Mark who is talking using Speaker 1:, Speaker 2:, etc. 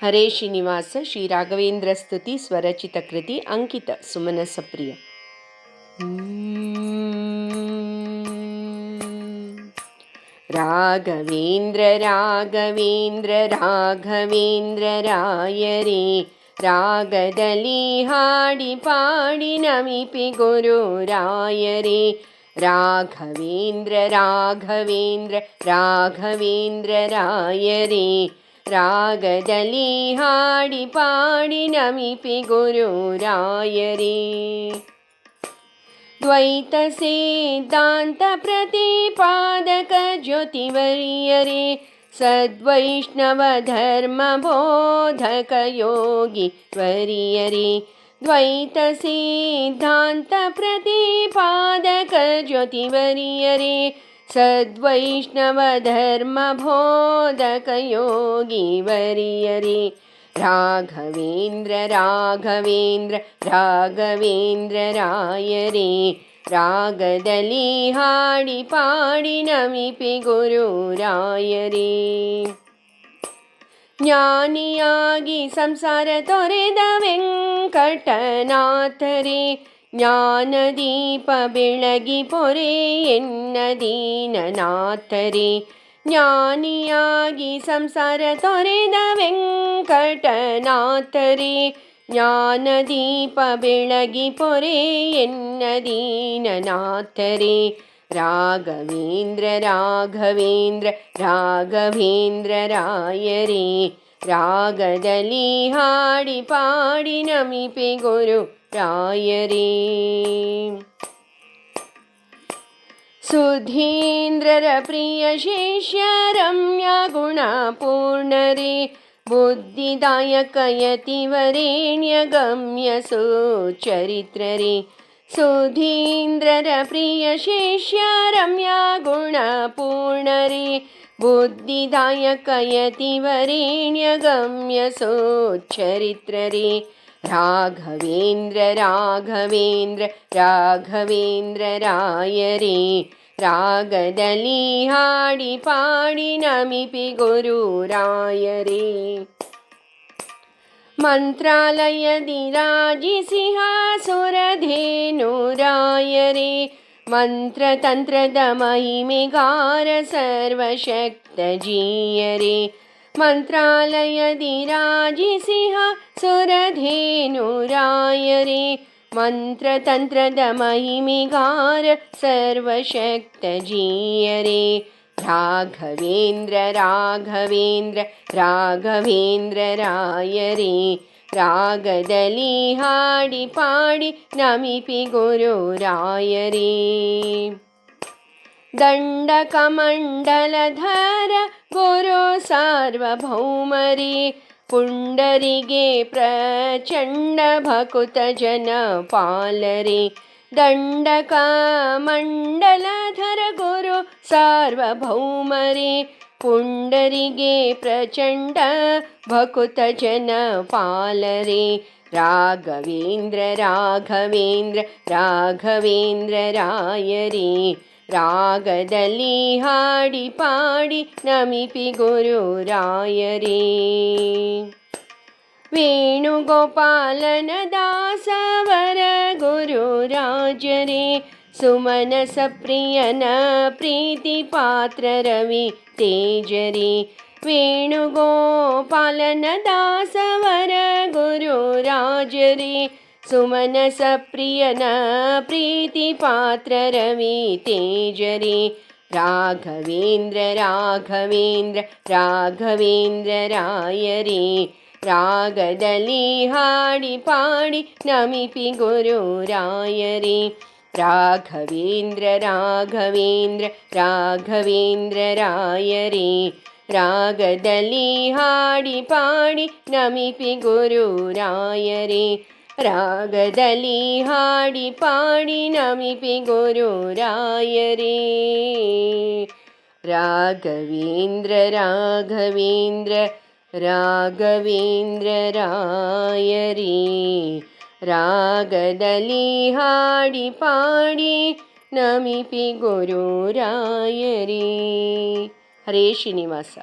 Speaker 1: ಹರೇ ಶ್ರೀನಿವಾಸ ಶ್ರೀ ರಾಘವೇಂದ್ರ ಸ್ತುತಿ ಸ್ವರಚಿತ ಕೃತಿ ಅಂಕಿತ ಸುಮನ ಸಪ್ರಿಯ. ರಾಘವೇಂದ್ರ ರಾಘವೇಂದ್ರ ರಾಘವೇಂದ್ರ ರಾಯರೇ, ರಾಗದಲ್ಲಿ ಹಾಡಿ ಪಾಡಿ ನಮಿಪಿ ಗುರು ರಾಯರೇ. ರಾಘವೇಂದ್ರ ರಾಘವೇಂದ್ರ ರಾಘವೇಂದ್ರ ರಾಯರೇ, ರಾಗದಲ್ಲಿ ಹಾಡಿ ಪಾಡಿ ನಮಿಪಿ ಗುರು ರಾಯರೇ. ದ್ವೈತ ಸಿದ್ಧಾಂತ ಪ್ರತಿಪಾದಕ ಜ್ಯೋತಿವರ್ಯರೇ, ಸದ್ವೈಷ್ಣವ ಧರ್ಮ ಬೋಧಕ ಯೋಗಿ ವರ್ಯರೇ. ದ್ವೈತ ಸಿದ್ಧಾಂತ ಪ್ರತಿಪಾದಕ ಜ್ಯೋತಿವರ್ಯರೇ, ಸದ್ವೈಷ್ಣವ ಧರ್ಮ ಬೋಧಕ ಯೋಗಿ ವರ್ಯರೇ. ರಾಘವೇಂದ್ರ ರಾಘವೇಂದ್ರ ರಾಘವೇಂದ್ರ ರಾಯರೇ, ರಾಗದಲ್ಲಿ ಹಾಡಿ ಪಾಡಿ ನಮಿಪಿ ಗುರು ರಾಯರೇ. ಜ್ಞಾನಿಯಾಗಿ ಸಂಸಾರ ತೊರೆದ ವೆಂಕಟನಾಥರೇ, ಜ್ಞಾನದೀಪ ಬೆಳಗಿ ಪೊರೆ ಎನ್ನ ದೀನನಾಥರೇ. ಜ್ಞಾನಿಯಾಗಿ ಸಂಸಾರ ತೊರೆದ ವೆಂಕಟನಾಥರೇ, ಜ್ಞಾನದೀಪ ಬೆಳಗಿ ಪೊರೆ ಎನ್ನ ದೀನನಾಥರೇ. ರಾಘವೇಂದ್ರ ರಾಘವೇಂದ್ರ ರಾಘವೇಂದ್ರ ರಾಯರೇ, ರಾಗದಲ್ಲಿ ಹಾಡಿ ಪಾಡಿ ನಮಿಪಿ ಗುರು ರಾಯರೇ. ಸುಧೀಂದ್ರರ ಪ್ರಿಯ ಶಿಷ್ಯ ರಮ್ಯ ಗುಣಪೂರ್ಣರೇ, ಬುದ್ಧಿದಾಯಕ ಯತಿವರೇಣ್ಯ ಗಮ್ಯ ಸುಚರಿತ್ರರೇ. ಸುಧೀಂದ್ರರ ಪ್ರಿಯ ಶಿಷ್ಯ ರಮ್ಯ ಗುಣಪೂರ್ಣರೇ, ಬುದ್ಧಿದಾಯಕ ಯತಿವರೇಣ್ಯ ಗಮ್ಯ ಸುಚರಿತ್ರರೇ. ರಾಘವೇಂದ್ರ ರಾಘವೇಂದ್ರ ರಾಘವೇಂದ್ರ ರಾಯರೇ, ರಾಗದಲ್ಲಿ ಹಾಡಿ ಪಾಡಿ ನಮಿಪಿ ಗುರು ರಾಯರೇ. ಮಂತ್ರಾಲಯದಿ ರಾಜಿಸಿಹ ಸುರಧೇನು ರಾಯರೇ, ಮಂತ್ರತಂತ್ರದ ಮಹಿಮೆಗಾರ ಸರ್ವಶಕ್ತ ಜೀಯರೇ. ಮಂತ್ರಾಲಯದಿ ರಾಜಿಸಿಹ ಸುರಧೇನು ರಾಯರೇ, ಮಂತ್ರತಂತ್ರದ ಮಹಿಮೆಗಾರ ಸರ್ವಶಕ್ತ ಜೀಯರೇ. ರಾಘವೇಂದ್ರ ರಾಘವೇಂದ್ರ ರಾಘವೇಂದ್ರ ರಾಯರೇ, ರಾಗದಲ್ಲಿ ಹಾಡಿ ಪಾಡಿ ನಮಿಪಿ ಗುರು ರಾಯರೇ. ದಂಡಕಮಂಡಲಧರ ಗುರು ಸಾರ್ವಭೌಮರೇ, ಪುಂಡರಿಗೆ ಪ್ರಚಂಡ ಭಕುತ ಜನ ಪಾಲರೇ. ದಂಡಕಮಂಡಲಧರ ಗುರು ಸಾರ್ವಭೌಮರೇ, ಪುಂಡರಿಗೆ ಪ್ರಚಂಡ ಭಕುತ ಜನ ಪಾಲರೇ. ರಾಘವೇಂದ್ರ ರಾಘವೇಂದ್ರ ರಾಘವೇಂದ್ರ ರಾಯರೇ, ರಾಗದಲ್ಲಿ ಹಾಡಿ ಪಾಡಿ ನಮಿಪಿ ಗುರು ರಾಯರೇ. ವೇಣುಗೋಪಾಲನ ದಾಸವರ ಗುರು ರಾಜರೇ, ಸುಮನ ಸಪ್ರಿಯನ ಪ್ರೀತಿ ಪಾತ್ರ ರವಿ ತೇಜರೇ. ವೇಣುಗೋಪಾಲನ ದಾಸವರ ಗುರು ರಾಜರೇ, ಸುಮನ ಸಪ್ರಿಯನ ಪ್ರೀತಿ ಪಾತ್ರ ರವಿ ತೇಜರೇ. ರಾಘವೇಂದ್ರ ರಾಘವೇಂದ್ರ ರಾಘವೇಂದ್ರ ರಾಯರೇ, ರಾಗದಲ್ಲಿ ಹಾಡಿ ಪಾಡಿ ನಮಿಪಿ ಗುರು ರಾಯರೇ. ರಾಘವೇಂದ್ರ ರಾಘವೇಂದ್ರ ರಾಘವೇಂದ್ರ ರಾಯರೇ, ರಾಗದಲ್ಲಿ ಹಾಡಿ ಪಾಡಿ ನಮಿಪಿ ಗುರು ರಾಯರೇ. ರಾಗದಲ್ಲಿ ಹಾಡಿ ಪಾಡಿ ನಮಿಪಿ ಗುರು ರಾಯರೇ. ರಾಘವೇಂದ್ರ ರಾಘವೇಂದ್ರ ರಾಘವೇಂದ್ರ ರಾಯರೇ, ರಾಗದಲ್ಲಿ ಹಾಡಿ ಪಾಡಿ ನಮಿಪಿ ಗುರು ರಾಯರೇ. ಹರೇ ಶ್ರೀನಿವಾಸ.